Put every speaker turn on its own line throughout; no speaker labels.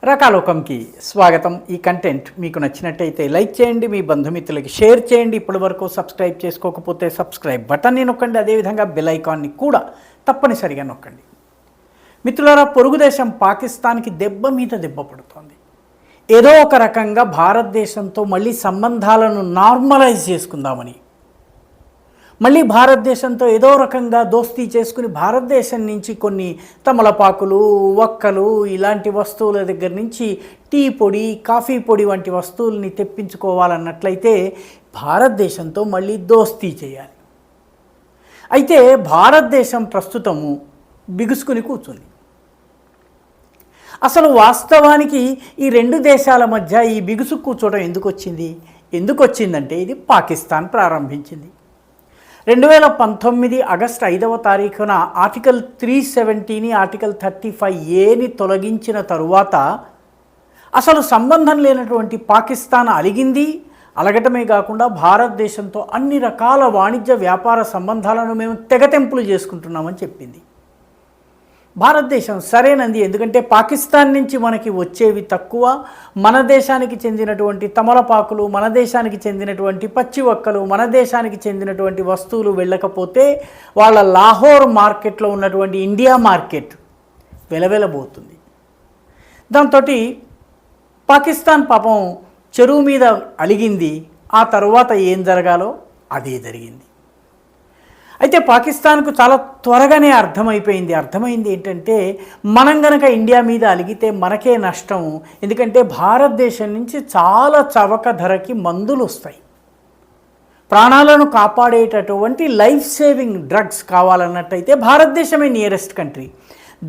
రకాలోకంకి స్వాగతం. ఈ కంటెంట్ మీకు నచ్చినట్టయితే లైక్ చేయండి, మీ బంధుమిత్రులకి షేర్ చేయండి. ఇప్పటివరకు సబ్స్క్రైబ్ చేసుకోకపోతే సబ్స్క్రైబ్ బటన్ని నొక్కండి, అదేవిధంగా బెల్ ఐకాన్ని కూడా తప్పనిసరిగా నొక్కండి. మిత్రులారా, పొరుగు దేశం పాకిస్తాన్కి దెబ్బ మీద దెబ్బ పడుతోంది. ఏదో ఒక రకంగా భారతదేశంతో మళ్ళీ సంబంధాలను నార్మలైజ్ చేసుకుందామని, మళ్ళీ భారతదేశంతో ఏదో రకంగా దోస్తీ చేసుకుని భారతదేశం నుంచి కొన్ని తమలపాకులు, వక్కలు ఇలాంటి వస్తువుల దగ్గర నుంచి టీ పొడి, కాఫీ పొడి వంటి వస్తువుల్ని తెప్పించుకోవాలన్నట్లయితే భారతదేశంతో మళ్ళీ దోస్తీ చేయాలి. అయితే భారతదేశం ప్రస్తుతము బిగుసుకుని కూర్చుంది. అసలు వాస్తవానికి ఈ రెండు దేశాల మధ్య ఈ బిగుసు కూర్చోవడం ఎందుకు వచ్చిందంటే ఇది పాకిస్తాన్ ప్రారంభించింది. 2019 ఆగస్టు 5వ తారీఖున ఆర్టికల్ 370ని ఆర్టికల్ 35Aని తొలగించిన తరువాత అసలు సంబంధం లేనటువంటి పాకిస్తాన్ అలిగింది. అలగటమే కాకుండా భారతదేశంతో అన్ని రకాల వాణిజ్య వ్యాపార సంబంధాలను మేము తెగతెంపులు చేసుకుంటున్నామని చెప్పింది. భారతదేశం సరేనంది, ఎందుకంటే పాకిస్తాన్ నుంచి మనకి వచ్చేవి తక్కువ, మన దేశానికి చెందినటువంటి తమలపాకులు, మన దేశానికి చెందినటువంటి పచ్చి వక్కలు, మన దేశానికి చెందినటువంటి వస్తువులు వెళ్ళకపోతే వాళ్ళ లాహోర్ మార్కెట్లో ఉన్నటువంటి ఇండియా మార్కెట్ వెలవెలబోతుంది. దాంతో పాకిస్తాన్ పాపం చెరువు మీద అలిగింది. ఆ తర్వాత ఏం జరగాలో అదే జరిగింది. అయితే పాకిస్తాన్కు చాలా త్వరగానే అర్థమైంది ఏంటంటే మనం గనక ఇండియా మీద అలిగితే మనకే నష్టం. ఎందుకంటే భారతదేశం నుంచి చాలా చవక ధరకి మందులు వస్తాయి. ప్రాణాలను కాపాడేటటువంటి లైఫ్ సేవింగ్ డ్రగ్స్ కావాలన్నట్టయితే భారతదేశమే నియరెస్ట్ కంట్రీ.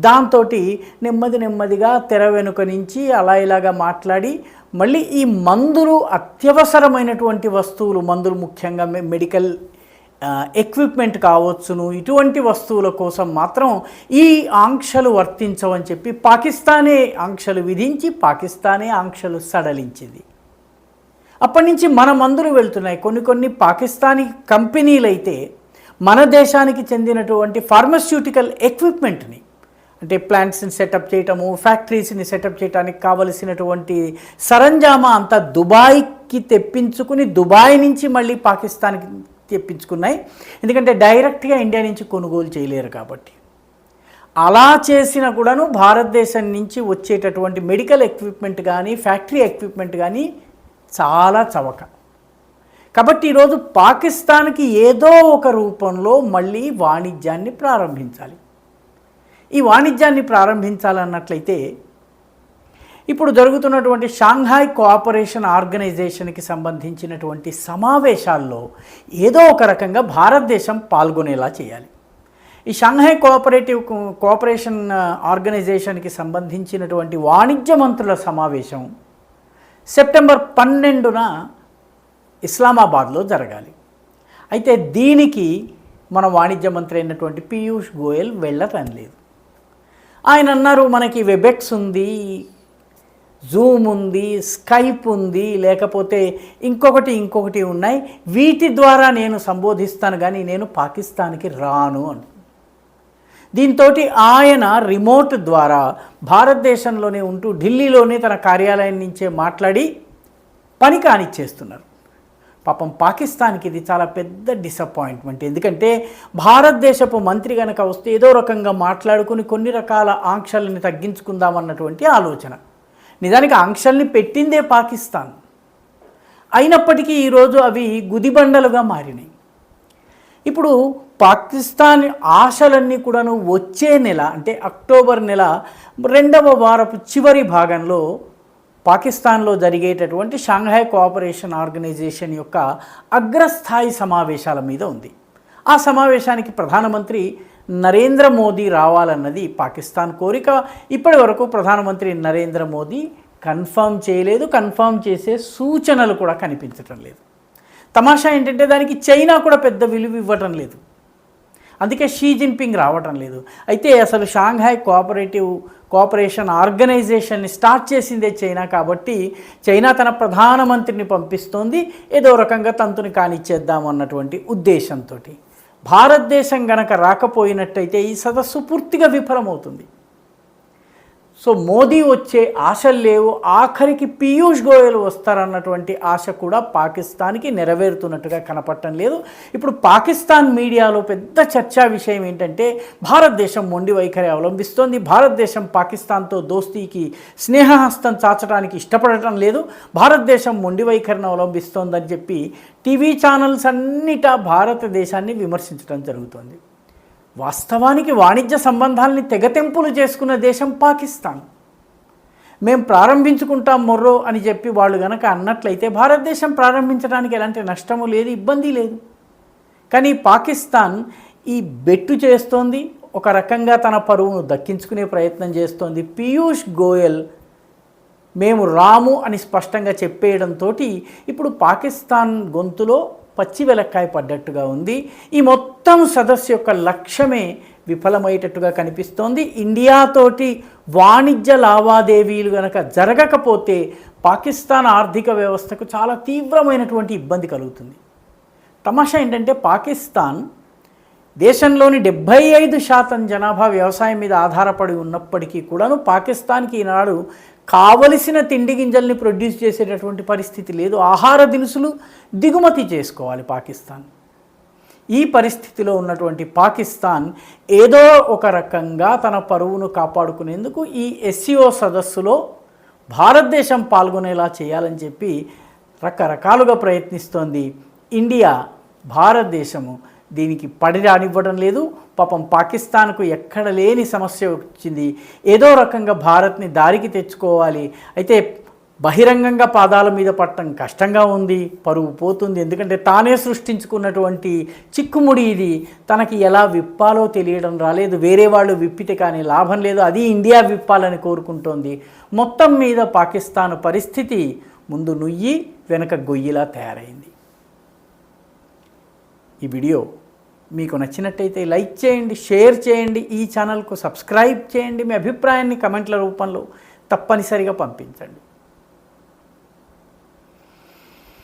దాంతో నెమ్మదిగా తెర వెనుక నుంచి అలా ఇలాగా మాట్లాడి మళ్ళీ ఈ మందులు, అత్యవసరమైనటువంటి వస్తువులు, మందులు ముఖ్యంగా మెడికల్ ఎక్విప్మెంట్ కావచ్చును, ఇటువంటి వస్తువుల కోసం మాత్రం ఈ ఆంక్షలు వర్తించవని చెప్పి పాకిస్తానే ఆంక్షలు విధించి పాకిస్తానే ఆంక్షలు సడలించింది. అప్పటి నుంచి మన మందులు వెళ్తున్నాయి. కొన్ని పాకిస్తానీ కంపెనీలు అయితే మన దేశానికి చెందినటువంటి ఫార్మస్యూటికల్ ఎక్విప్మెంట్ని, అంటే ప్లాంట్స్ని సెటప్ చేయటము, ఫ్యాక్టరీస్ని సెటప్ చేయడానికి కావలసినటువంటి సరంజామా అంతా దుబాయ్కి తెప్పించుకుని దుబాయ్ నుంచి మళ్ళీ పాకిస్తాన్కి తెప్పించుకున్నాయి. ఎందుకంటే డైరెక్ట్గా ఇండియా నుంచి కొనుగోలు చేయలేరు కాబట్టి. అలా చేసిన కూడాను భారతదేశం నుంచి వచ్చేటటువంటి మెడికల్ ఎక్విప్మెంట్ కానీ, ఫ్యాక్టరీ ఎక్విప్మెంట్ కానీ చాలా చవక. కాబట్టి ఈరోజు పాకిస్తాన్కి ఏదో ఒక రూపంలో మళ్ళీ వాణిజ్యాన్ని ప్రారంభించాలి. ఈ వాణిజ్యాన్ని ప్రారంభించాలన్నట్లయితే ఇప్పుడు జరుగుతున్నటువంటి షాంఘాయ్ కోఆపరేషన్ ఆర్గనైజేషన్కి సంబంధించినటువంటి సమావేశాల్లో ఏదో ఒక రకంగా భారతదేశం పాల్గొనేలా చేయాలి. ఈ షాంఘాయ్ కోఆపరేషన్ ఆర్గనైజేషన్కి సంబంధించినటువంటి వాణిజ్య మంత్రుల సమావేశం సెప్టెంబర్ 12న ఇస్లామాబాద్లో జరగాలి. అయితే దీనికి మన వాణిజ్య మంత్రి అయినటువంటి పీయూష్ గోయల్ వెళ్ళటం లేదు. ఆయన అన్నారు, మనకి వెబెక్స్ ఉంది, జూమ్ ఉంది, స్కైప్ ఉంది, లేకపోతే ఇంకొకటి ఉన్నాయి, వీటి ద్వారా నేను సంబోధిస్తాను కానీ నేను పాకిస్తాన్కి రాను అని. దీంతో ఆయన రిమోట్ ద్వారా భారతదేశంలోనే ఉంటూ ఢిల్లీలోనే తన కార్యాలయం నుంచే మాట్లాడి పని కానిచ్చేస్తున్నారు. పాపం పాకిస్తాన్కి ఇది చాలా పెద్ద డిసప్పాయింట్మెంట్. ఎందుకంటే భారతదేశపు మంత్రి కనుక వస్తే ఏదో రకంగా మాట్లాడుకుని కొన్ని రకాల ఆంక్షల్ని తగ్గించుకుందామన్నటువంటి ఆలోచన. నిజానికి ఆంక్షల్ని పెట్టిందే పాకిస్తాన్. అయినప్పటికీ ఈరోజు అవి గుదిబండలుగా మారినాయి. ఇప్పుడు పాకిస్తాన్ ఆశలన్నీ కూడాను వచ్చే నెల, అంటే అక్టోబర్ నెల 2వ వారపు చివరి భాగంలో పాకిస్తాన్లో జరిగేటటువంటి షాంఘాయ్ కోఆపరేషన్ ఆర్గనైజేషన్ యొక్క అగ్రస్థాయి సమావేశాల మీద ఉంది. ఆ సమావేశానికి ప్రధానమంత్రి నరేంద్ర మోదీ రావాలన్నది పాకిస్తాన్ కోరిక. ఇప్పటి వరకు ప్రధానమంత్రి నరేంద్ర మోదీ కన్ఫర్మ్ చేయలేదు. కన్ఫర్మ్ చేసే సూచనలు కూడా కనిపించటం లేదు. తమాషా ఏంటంటే దానికి చైనా కూడా పెద్ద విలువ ఇవ్వటం లేదు. అందుకే షీ జిన్పింగ్ రావటం లేదు. అయితే అసలు షాంఘాయ్ కోఆపరేషన్ ఆర్గనైజేషన్ని స్టార్ట్ చేసిందే చైనా కాబట్టి చైనా తన ప్రధానమంత్రిని పంపిస్తోంది, ఏదో రకంగా తంతుని కానిచ్చేద్దాం అన్నటువంటి ఉద్దేశంతో. భారతదేశం గనక రాకపోయినట్టయితే ఈ సదస్సు పూర్తిగా విఫలమవుతుంది. సో మోదీ వచ్చే ఆశలు లేవు, ఆఖరికి పీయూష్ గోయల్ వస్తారన్నటువంటి ఆశ కూడా పాకిస్తాన్కి నెరవేరుతున్నట్టుగా కనపడటం లేదు. ఇప్పుడు పాకిస్తాన్ మీడియాలో పెద్ద చర్చా విషయం ఏంటంటే భారతదేశం మొండి వైఖరి అవలంబిస్తోంది, భారతదేశం పాకిస్తాన్తో దోస్తీకి స్నేహహస్తం చాచడానికి ఇష్టపడటం లేదు, భారతదేశం మొండి వైఖరిని అవలంబిస్తోందని చెప్పి టీవీ ఛానల్స్ అన్నిటా భారతదేశాన్ని విమర్శించడం జరుగుతోంది. వాస్తవానికి వాణిజ్య సంబంధాలని తెగతెంపులు చేసుకున్న దేశం పాకిస్తాన్. మేము ప్రారంభించుకుంటాం మొర్రో అని చెప్పి వాళ్ళు గనక అన్నట్లయితే భారతదేశం ప్రారంభించడానికి ఎలాంటి నష్టము లేదు, ఇబ్బంది లేదు. కానీ పాకిస్తాన్ ఈ బెట్టు చేస్తోంది, ఒక రకంగా తన పరువును దక్కించుకునే ప్రయత్నం చేస్తోంది. పీయూష్ గోయల్ మేము రాము అని స్పష్టంగా చెప్పేయడంతో ఇప్పుడు పాకిస్తాన్ గొంతులో పచ్చి వెలక్కాయ పడ్డట్టుగా ఉంది. ఈ మొత్తం సదస్సు యొక్క లక్ష్యమే విఫలమయ్యేటట్టుగా కనిపిస్తోంది. ఇండియాతోటి వాణిజ్య లావాదేవీలు కనుక జరగకపోతే పాకిస్తాన్ ఆర్థిక వ్యవస్థకు చాలా తీవ్రమైనటువంటి ఇబ్బంది కలుగుతుంది. తమాషా ఏంటంటే పాకిస్తాన్ దేశంలోని 75% జనాభా వ్యవసాయం మీద ఆధారపడి ఉన్నప్పటికీ కూడాను పాకిస్తాన్కి ఈనాడు కావలసిన తిండి గింజల్ని ప్రొడ్యూస్ చేసేటటువంటి పరిస్థితి లేదు. ఆహార దినుసులు దిగుమతి చేసుకోవాలి పాకిస్తాన్. ఈ పరిస్థితిలో ఉన్నటువంటి పాకిస్తాన్ ఏదో ఒక రకంగా తన పరువును కాపాడుకునేందుకు ఈ SCO సదస్సులో భారతదేశం పాల్గొనేలా చేయాలని చెప్పి రకరకాలుగా ప్రయత్నిస్తోంది. ఇండియా, భారతదేశము దీనికి పడి రానివ్వడం లేదు. పాపం పాకిస్తాన్కు ఎక్కడ లేని సమస్య వచ్చింది, ఏదో రకంగా భారత్ని దారికి తెచ్చుకోవాలి. అయితే బహిరంగంగా పాదాల మీద పట్టడం కష్టంగా ఉంది, పరువు పోతుంది. ఎందుకంటే తానే సృష్టించుకున్నటువంటి చిక్కుముడి ఇది, తనకి ఎలా విప్పాలో తెలియడం రాలేదు. వేరే వాళ్ళు విప్పితే కానీ లాభం లేదు, అది ఇండియా విప్పాలని కోరుకుంటోంది. మొత్తం మీద పాకిస్తాన్ పరిస్థితి ముందు నుయ్యి వెనక గొయ్యిలా తయారైంది. ఈ వీడియో మీకు నచ్చినట్టయితే లైక్ చేయండి, షేర్ చేయండి, ఈ ఛానల్కు సబ్స్క్రైబ్ చేయండి. మీ అభిప్రాయాన్ని కమెంట్ల రూపంలో తప్పనిసరిగా పంపించండి.